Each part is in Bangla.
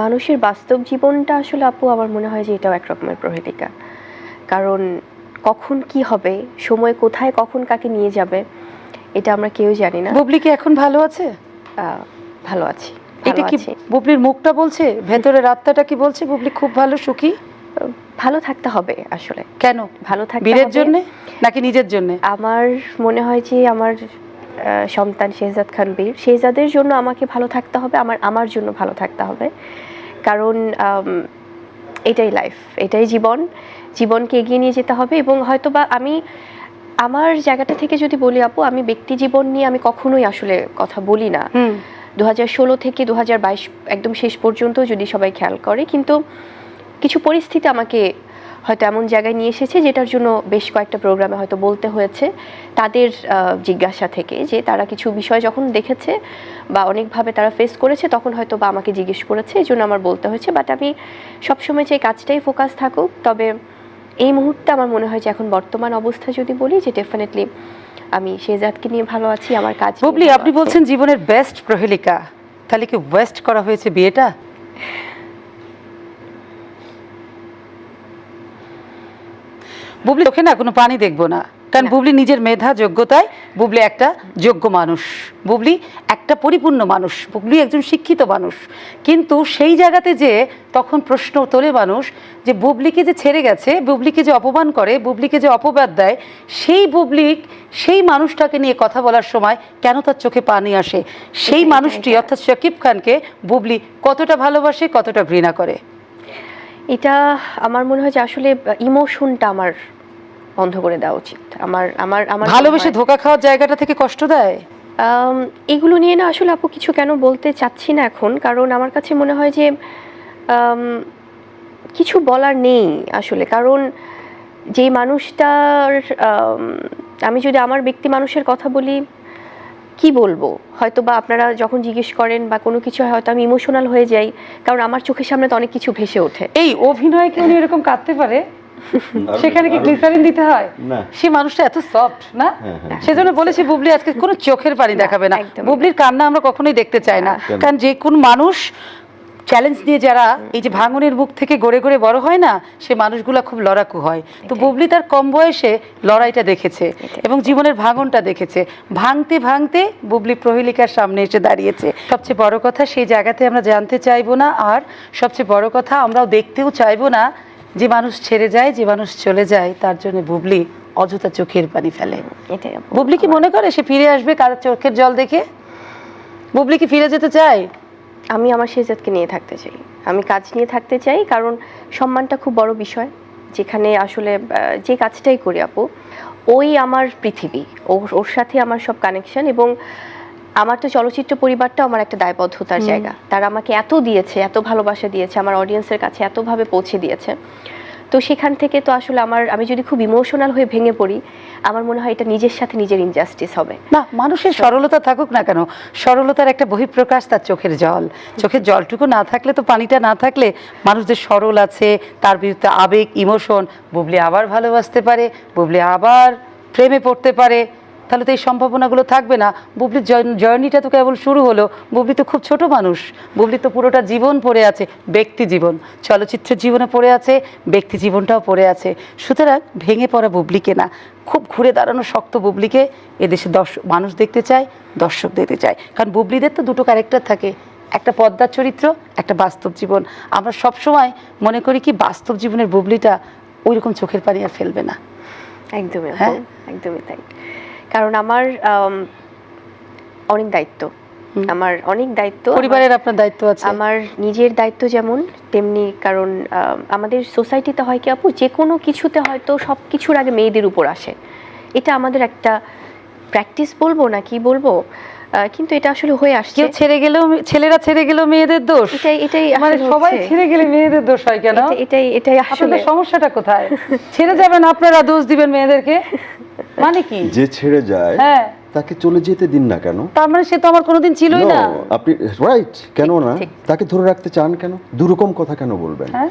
মানুষের বাস্তব জীবনটা আসলে আপু আমার মনে হয় যে এটাও এক রকমের প্রহেলিকা। কারণ কখন কি হবে, সময় কোথায় কখন কাকে নিয়ে যাবে এটা আমরা কেউ জানি না। বুবলি কি এখন ভালো আছে? ভালো আছি। এটা কি বুবলির মুখটা বলছে, ভেতরের আত্মাটা কি বলছে বুবলি খুব ভালো সুখী? ভালো থাকতে হবে আসলে। কেন ভালো থাকতে হবে? বীরের জন্য নাকি নিজের জন্য? আমার মনে হয় যে আমার সন্তান শেহজাদ খান বীর, শেহজাদের জন্য আমাকে ভালো থাকতে হবে, আমার জন্য ভালো থাকতে হবে। কারণ এটাই লাইফ, এটাই জীবন, জীবনকে এগিয়ে নিয়ে যেতে হবে। এবং হয়তো বা আমি আমার জায়গাটা থেকে যদি বলি আপু, আমি ব্যক্তি জীবন নিয়ে আমি কখনোই আসলে কথা বলি না। 2016 থেকে 2022 একদম শেষ পর্যন্ত যদি সবাই খেয়াল করে, কিন্তু কিছু পরিস্থিতি আমাকে হয়তো এমন জায়গায় নিয়ে এসেছে যেটার জন্য বেশ কয়েকটা প্রোগ্রামে হয়তো বলতে হয়েছে তাদের জিজ্ঞাসা থেকে, যে তারা কিছু বিষয় যখন দেখেছে বা অনেকভাবে তারা ফেস করেছে তখন হয়তো বা আমাকে জিজ্ঞেস করেছে, এই জন্য আমার বলতে হয়েছে। বাট আমি সবসময় চাই কাজটাই ফোকাস থাকুক। তবে এই মুহূর্তে আমার মনে হয় যে এখন বর্তমান অবস্থা যদি বলি, যে ডেফিনেটলি আমি শেহজাদকে নিয়ে ভালো আছি, আমার কাজ। বুবলি আপনি বলছেন জীবনের বেস্ট প্রহেলিকা, তাহলে কি ওয়েস্ট করা হয়েছে বিয়েটা? বুবলি চোখে না কোনো পানি দেখবো না, কারণ বুবলি নিজের মেধা যোগ্যতায় বুবলি একটা যোগ্য মানুষ, বুবলি একটা পরিপূর্ণ মানুষ, বুবলি একজন শিক্ষিত মানুষ। কিন্তু সেই জায়গাতে যে তখন প্রশ্ন তোলে মানুষ যে বুবলিকে যে ছেড়ে গেছে, বুবলিকে যে অপমান করে, বুবলিকে যে অপবাদ দেয়, সেই বুবলি সেই মানুষটাকে নিয়ে কথা বলার সময় কেন তার চোখে পানি আসে? সেই মানুষটি অর্থাৎ শাকিব খানকে বুবলি কতটা ভালোবাসে, কতটা ঘৃণা করে? এটা আমার মনে হয় যে আসলে ইমোশনটা আমার বন্ধ করে দেওয়া উচিত। আমার ভালোবেসে ধোঁকা খাওয়ার জায়গাটা থেকে কষ্ট দেয়। এগুলো নিয়ে না আসলে আপু কিছু কেন বলতে চাচ্ছি না এখন, কারণ আমার কাছে মনে হয় যে কিছু বলার নেই আসলে। কারণ যেই মানুষটার আমি যদি আমার ব্যক্তি মানুষের কথা বলি, কি বলবো, হয়তো বা আপনারা যখন জিজ্ঞেস করেন বা কোনো কিছু হয়তো আমি ইমোশনাল হয়ে যাই, কারণ আমার চোখের সামনে তো অনেক কিছু ভেসে ওঠে। এই অভিনয় কি উনি এরকম কাঁদতে পারে? সেখানে কি গ্লিসারিন দিতে হয়? সে মানুষটা এত সফট না, সেজন্য বলেছি বুবলি আজকে কোনো চোখের পানি দেখাবে না। বুবলির কান্না আমরা কখনোই দেখতে চাই না, কারণ যে কোন মানুষ চ্যালেঞ্জ নিয়ে যারা এই যে ভাঙনের মুখ থেকে গড়ে গড়ে বড় হয় না, সে মানুষগুলো খুব লড়াকু হয়। তো বুবলি তার কম বয়সে লড়াইটা দেখেছে এবং জীবনের ভাঙনটা দেখেছে। ভাঙতে ভাঙতে বুবলি প্রহেলিকার সামনে এসে দাঁড়িয়েছে। সবচেয়ে বড় কথা সেই জায়গাতে আমরা জানতে চাইবো না, আর সবচেয়ে বড় কথা আমরাও দেখতেও চাইবো না যে মানুষ ছেড়ে যায়, যে মানুষ চলে যায়, তার জন্য বুবলি অযথা চোখের পানি ফেলে। বুবলি কি মনে করে সে ফিরে আসবে কার চোখের জল দেখে? বুবলি কি ফিরে যেতে চায়? আমি আমার শেহজাদকে নিয়ে থাকতে চাই, আমি কাজ নিয়ে থাকতে চাই। কারণ সম্মানটা খুব বড় বিষয়, যেখানে আসলে যে কাজটাই করি আপু, ওই আমার পৃথিবী, ওর সাথে আমার সব কানেকশন। এবং আমার তো চলচ্চিত্র পরিবারটা আমার একটা দায়বদ্ধতার জায়গা। তারা আমাকে এত দিয়েছে, এত ভালোবাসা দিয়েছে, আমার অডিয়েন্সের কাছে এতভাবে পৌঁছে দিয়েছে। তো সেখান থেকে তো আসলে আমি যদি খুব ইমোশনাল হয়ে ভেঙে পড়ি, আমার মনে হয় এটা নিজের সাথে নিজের ইনজাস্টিস হবে না। মানুষের সরলতা থাকুক না কেন, সরলতার একটা বহিঃপ্রকাশ তার চোখের জল। চোখের জলটুকু না থাকলে, তো পানিটা না থাকলে মানুষ যে সরল আছে, তার বিরুদ্ধে আবেগ ইমোশন, বুবলি আবার ভালোবাসতে পারে, বুবলি আবার প্রেমে পড়তে পারে, তাহলে তো এই সম্ভাবনাগুলো থাকবে না। বুবলির জার্নিটা তো কেবল শুরু হলো। বুবলি তো খুব ছোট মানুষ, বুবলি তো পুরোটা জীবন পড়ে আছে, ব্যক্তি জীবন, চলচ্চিত্রের জীবনে পড়ে আছে, ব্যক্তি জীবনটাও পড়ে আছে। সুতরাং ভেঙে পড়া বুবলিকে না, খুব ঘুরে দাঁড়ানো শক্ত বুবলিকে এদেশে মানুষ দেখতে চায়, দর্শক দেখতে চায়। কারণ বুবলিদের তো দুটো ক্যারেক্টার থাকে, একটা পদ্মার চরিত্র, একটা বাস্তব জীবন। আমরা সবসময় মনে করি কি বাস্তব জীবনের বুবলিটা ওই রকম চোখের পানি আর ফেলবে না। একদমই, হ্যাঁ একদমই তাই। কারণ আমার অনেক দায়িত্ব, আমার অনেক দায়িত্ব, পরিবারের আপনার দায়িত্ব আছে, আমার নিজের দায়িত্ব যেমন তেমনি। কারণ আমাদের সোসাইটিতে হয় কি আপু, যে কোনো কিছুতে হয়তো সব কিছুর আগে মেয়েদের উপর আসে। এটা আমাদের একটা প্র্যাকটিস বলবো না কি বলবো, কিন্তু এটা আসলে হয়ে আসছে। কেউ ছেড়ে গেলেও, ছেলেরা ছেড়ে গেলেও মেয়েদের দোষ, এটাই মানে সবাই ছেড়ে গেলে মেয়েদের দোষ হয় কেন? এটাই আসলে সমস্যাটা কোথায়? ছেড়ে যাবেন আপনারা, দোষ দিবেন মেয়েদেরকে, মানে কি? যে ছেড়ে যায় হ্যাঁ তাকে চলে যেতে দিন না কেন? তার মানে সে তো আমার কোনোদিন ছিলই No, না। আপনি রাইট, কেন না? ঠিক। তাকে ধরে রাখতে চান কেন? দুরকম কথা কেন বলবেন? হ্যাঁ?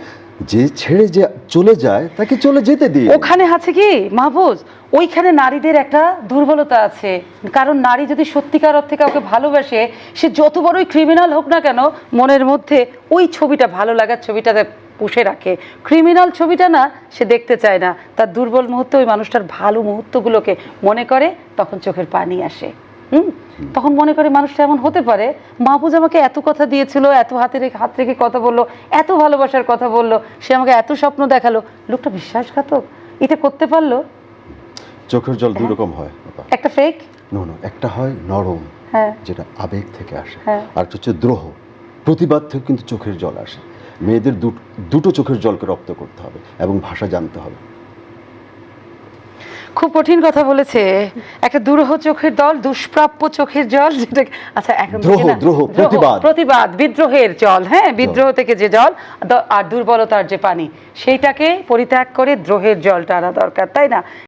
যে ছেড়ে যে চলে যায় তাকে চলে যেতে দিন। ওখানে আছে কি মাহফুজ, ওইখানে নারীদের একটা দুর্বলতা আছে। কারণ নারী যদি সত্যিকার অর্থে কাউকে ভালোবাসে, সে যত বড়ই ক্রিমিনাল হোক না কেন, মনের মধ্যে ওই ছবিটা, ভালো লাগার ছবিটাতে পুষে রাখে। ক্রিমিনাল ছবিটা না সে দেখতে চায় না, তার দুর্বল মুহূর্তে ওই মানুষটার ভালো মুহূর্তগুলোকে মনে করে, তখন চোখের পানি আসে। তখন মনে করে মানুষটা এমন হতে পারে। মাহফুজ আমাকে এত কথা দিয়েছিল, এত হাত রেখে কথা বললো, এত ভালোবাসার কথা বললো, সে আমাকে এত স্বপ্ন দেখালো, লোকটা বিশ্বাসঘাতক, এটা করতে পারলো? চোখের জল দুই রকম হয়। একটা ফেক। নো, একটা হয় নরম, হ্যাঁ। যেটা আবেগ থেকে আসে, হ্যাঁ। আর একটা হচ্ছে দ্রোহ, প্রতিবাদ থেকে কিন্তু চোখের জল আসে। মেয়েদের দুটো চোখের জলকে রপ্ত করতে হবে এবং ভাষা জানতে হবে। খুব কঠিন কথা বলেছে। একটা দুরূহ চোখের দল, দুষ্প্রাপ্য চোখের জল, যেটা আচ্ছা এখন থেকে না, দ্রোহ, প্রতিবাদ, বিদ্রোহের জল, হ্যাঁ, বিদ্রোহ থেকে যে জল আর দুর্বলতার যে পানি, সেইটাকে পরিত্যাগ করে দ্রোহের জলটা আনা দরকার, তাই না?